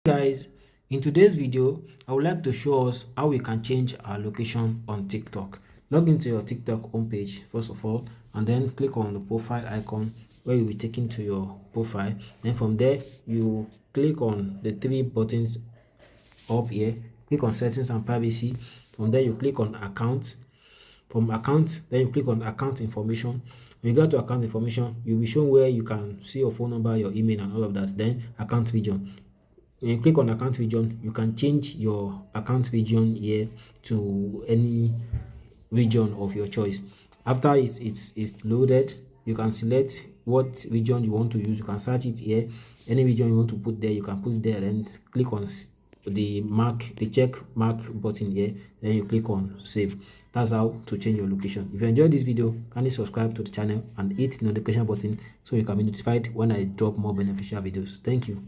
Guys, in today's video I would like to show us how we can change our location on TikTok. Log into your TikTok homepage first of all, and then click on the profile icon where you'll be taken to your profile. Then from there you click on the three buttons up here, click on settings and privacy. From there you click on account. From account, then you click on account information. When you go to account information, you'll be shown where you can see your phone number, your email and all of that. Then account region. When you click on account region, you can change your account region here to any region of your choice. After it's loaded, you can select what region you want to use. You can search it here. Any region you want to put there, you can put it there and click on the check mark button here. Then you click on save. That's how to change your location. If you enjoyed this video, kindly subscribe to the channel and hit the notification button so you can be notified when I drop more beneficial videos. Thank you.